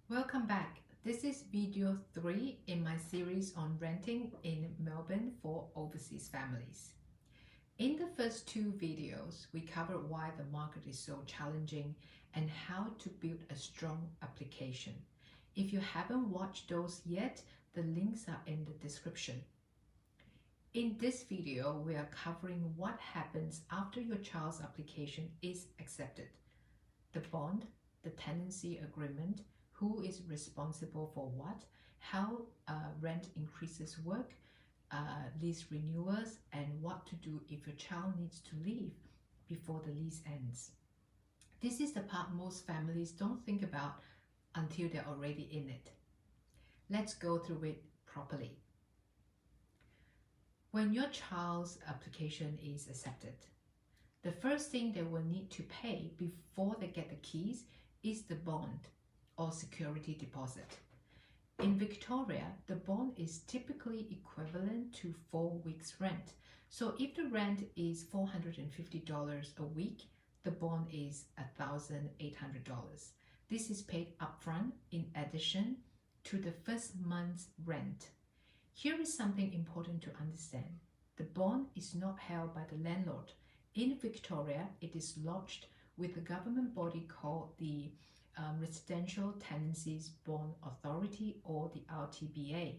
Welcome back. This is video 3 in my series on renting in Melbourne for overseas families. In the first 2 videos, we covered why the market is so challenging and how to build a strong application. If you haven't watched those yet, the links are in the description. In this video, we are covering what happens after your child's application is accepted. The bond, the tenancy agreement, who is responsible for what, how rent increases work, lease renewals, and what to do if your child needs to leave before the lease ends. This is the part most families don't think about until they're already in it. Let's go through it properly. When your child's application is accepted, the first thing they will need to pay before they get the keys is the bond or security deposit. In Victoria, the bond is typically equivalent to 4 weeks rent. So if the rent is $450 a week, the bond is $1,800. This is paid upfront in addition to the first month's rent. Here is something important to understand. The bond is not held by the landlord. In Victoria, it is lodged with a government body called the Residential Tenancies Bond Authority, or the RTBA.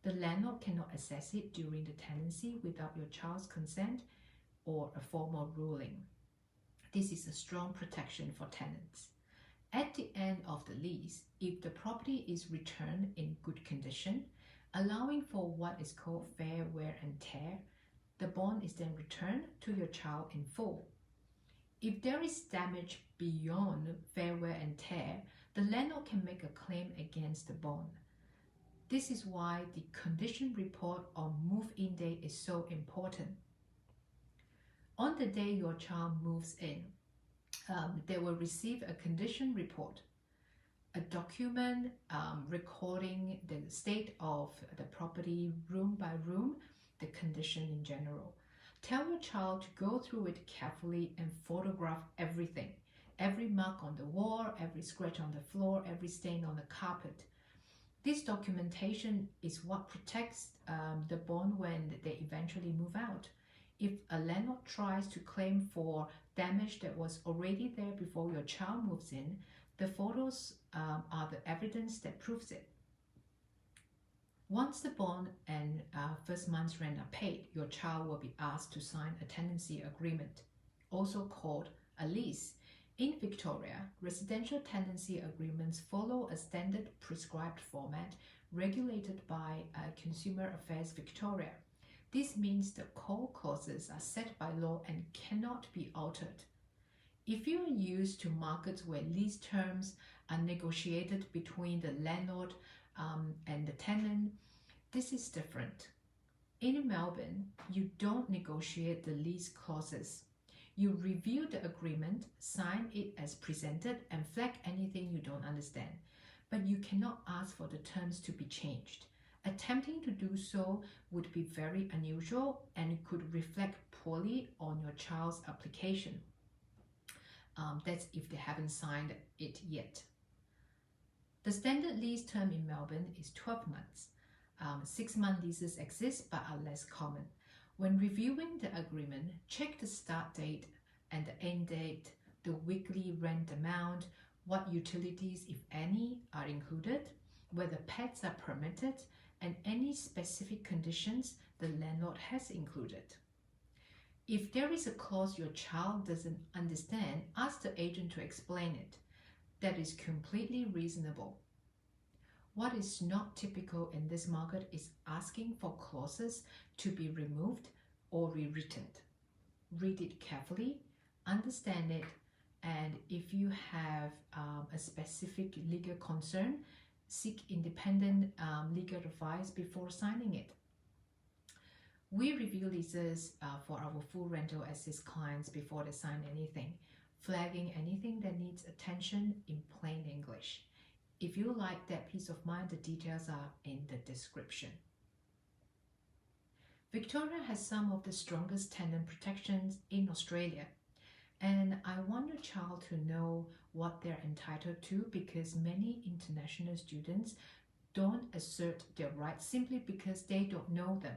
The landlord cannot assess it during the tenancy without your child's consent or a formal ruling. This is a strong protection for tenants. At the end of the lease, if the property is returned in good condition, allowing for what is called fair wear and tear, the bond is then returned to your child in full. If there is damage beyond fair wear and tear, the landlord can make a claim against the bond. This is why the condition report on move-in day is so important. On the day your child moves in, they will receive a condition report, a document recording the state of the property room by room, the condition in general. Tell your child to go through it carefully and photograph everything. Every mark on the wall, every scratch on the floor, every stain on the carpet. This documentation is what protects the bond when they eventually move out. If a landlord tries to claim for damage that was already there before your child moves in, the photos are the evidence that proves it. Once the bond and first month's rent are paid, your child will be asked to sign a tenancy agreement, also called a lease. In Victoria, residential tenancy agreements follow a standard prescribed format regulated by Consumer Affairs Victoria. This means the core clauses are set by law and cannot be altered. If you are used to markets where lease terms are negotiated between the landlord and the tenant, this is different. In Melbourne, you don't negotiate the lease clauses. You review the agreement, sign it as presented, and flag anything you don't understand. But you cannot ask for the terms to be changed. Attempting to do so would be very unusual and could reflect poorly on your child's application. That's if they haven't signed it yet. The standard lease term in Melbourne is 12 months. 6-month leases exist but are less common. When reviewing the agreement, check the start date and the end date, the weekly rent amount, what utilities, if any, are included, whether pets are permitted, and any specific conditions the landlord has included. If there is a clause your child doesn't understand, ask the agent to explain it. That is completely reasonable. What is not typical in this market is asking for clauses to be removed or rewritten. Read it carefully, understand it, and if you have a specific legal concern, seek independent legal advice before signing it. We review leases for our full rental assist clients before they sign anything, flagging anything that needs attention in plain English. If you like that peace of mind, the details are in the description. Victoria has some of the strongest tenant protections in Australia, And I want your child to know what they're entitled to, because many international students don't assert their rights simply because they don't know them.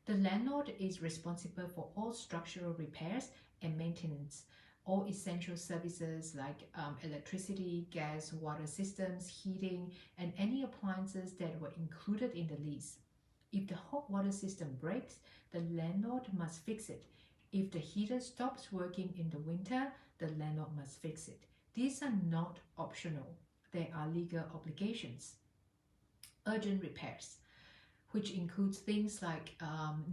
The landlord is responsible for all structural repairs and maintenance, all essential services like electricity, gas, water systems, heating, and any appliances that were included in the lease. If the hot water system breaks, the landlord must fix it. If the heater stops working in the winter, the landlord must fix it. These are not optional. They are legal obligations. Urgent repairs, which includes things like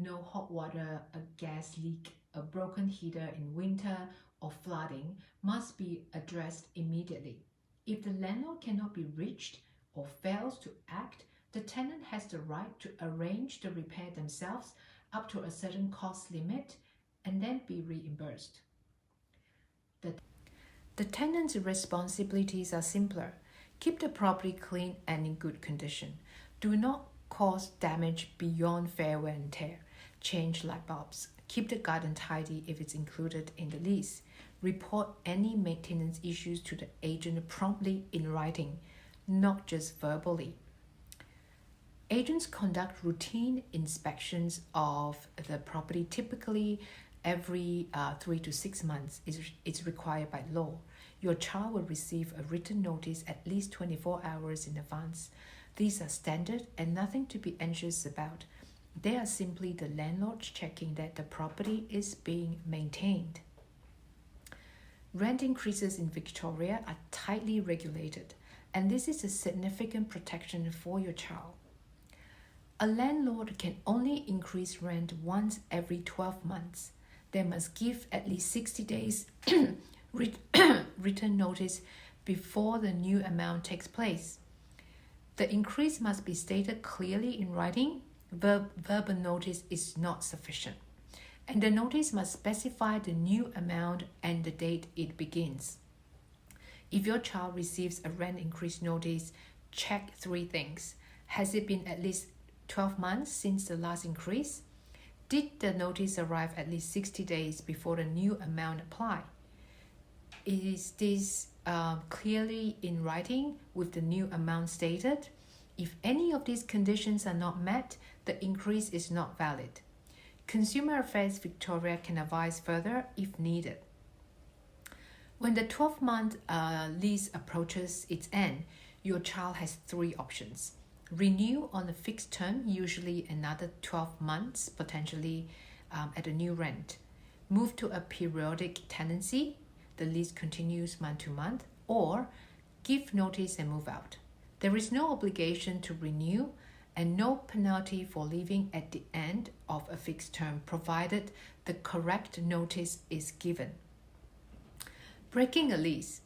no hot water, a gas leak, a broken heater in winter, or flooding, must be addressed immediately. If the landlord cannot be reached or fails to act, the tenant has the right to arrange the repair themselves up to a certain cost limit and then be reimbursed. The tenant's responsibilities are simpler. Keep the property clean and in good condition. Do not cause damage beyond fair wear and tear. Change light bulbs. Keep the garden tidy if it's included in the lease. Report any maintenance issues to the agent promptly in writing, not just verbally. Agents conduct routine inspections of the property, typically every 3 to 6 months. It's required by law. Your child will receive a written notice at least 24 hours in advance. These are standard and nothing to be anxious about. They are simply the landlord checking that the property is being maintained. Rent increases in Victoria are tightly regulated, and this is a significant protection for your child. A landlord can only increase rent once every 12 months. They must give at least 60 days written notice before the new amount takes place. The increase must be stated clearly in writing. Verbal notice is not sufficient, and the notice must specify the new amount and the date it begins. If your child receives a rent increase notice, check 3 things. Has it been at least 12 months since the last increase? Did the notice arrive at least 60 days before the new amount applied? Is this clearly in writing with the new amount stated? If any of these conditions are not met, the increase is not valid. Consumer Affairs Victoria can advise further if needed. When the 12-month lease approaches its end, your child has 3 options. Renew on a fixed term, usually another 12 months, potentially at a new rent. Move to a periodic tenancy, the lease continues month to month, or give notice and move out. There is no obligation to renew and no penalty for leaving at the end of a fixed term, provided the correct notice is given. Breaking a lease.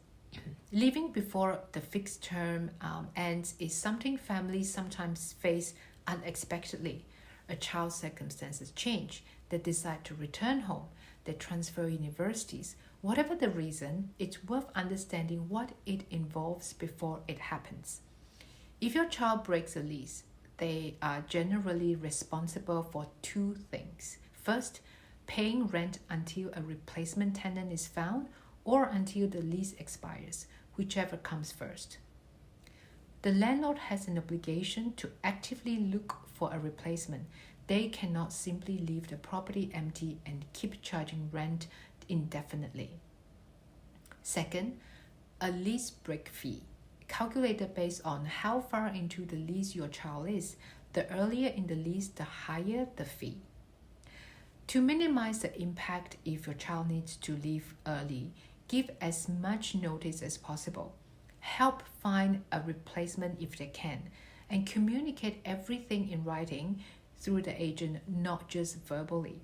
Leaving before the fixed term ends is something families sometimes face unexpectedly. A child's circumstances change, they decide to return home, they transfer universities. Whatever the reason, it's worth understanding what it involves before it happens. If your child breaks a lease, they are generally responsible for 2 things. First, paying rent until a replacement tenant is found or until the lease expires, whichever comes first. The landlord has an obligation to actively look for a replacement. They cannot simply leave the property empty and keep charging rent indefinitely. Second, a lease break fee, calculated based on how far into the lease your child is. The earlier in the lease, the higher the fee. To minimize the impact if your child needs to leave early, give as much notice as possible. Help find a replacement if they can, and communicate everything in writing through the agent, not just verbally.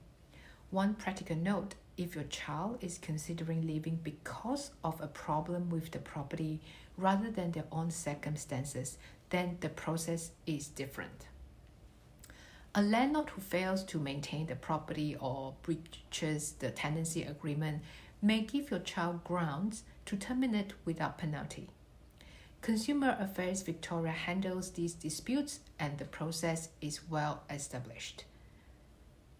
One practical note: if your child is considering leaving because of a problem with the property rather than their own circumstances, then the process is different. A landlord who fails to maintain the property or breaches the tenancy agreement may give your child grounds to terminate without penalty. Consumer Affairs Victoria handles these disputes, and the process is well established.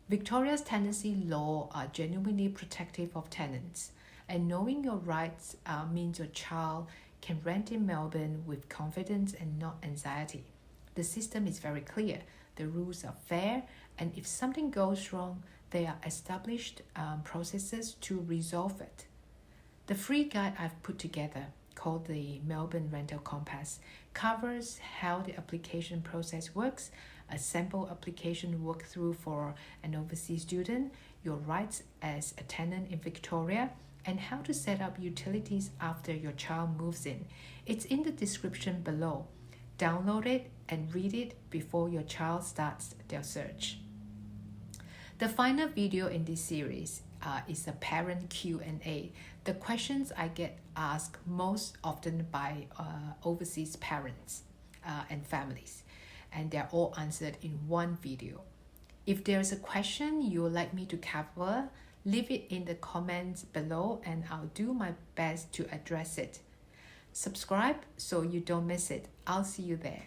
Victoria's tenancy law are genuinely protective of tenants. And knowing your rights means your child can rent in Melbourne with confidence and not anxiety. The system is very clear, the rules are fair, and if something goes wrong, there are established processes to resolve it. The free guide I've put together, called the Melbourne Rental Compass, covers how the application process works, a sample application walkthrough for an overseas student, your rights as a tenant in Victoria, and how to set up utilities after your child moves in. It's in the description below. Download it and read it before your child starts their search. The final video in this series is a parent Q&A. The questions I get asked most often by overseas parents and families, and they're all answered in one video. If there's a question you would like me to cover, leave it in the comments below and I'll do my best to address it. Subscribe so you don't miss it. I'll see you there.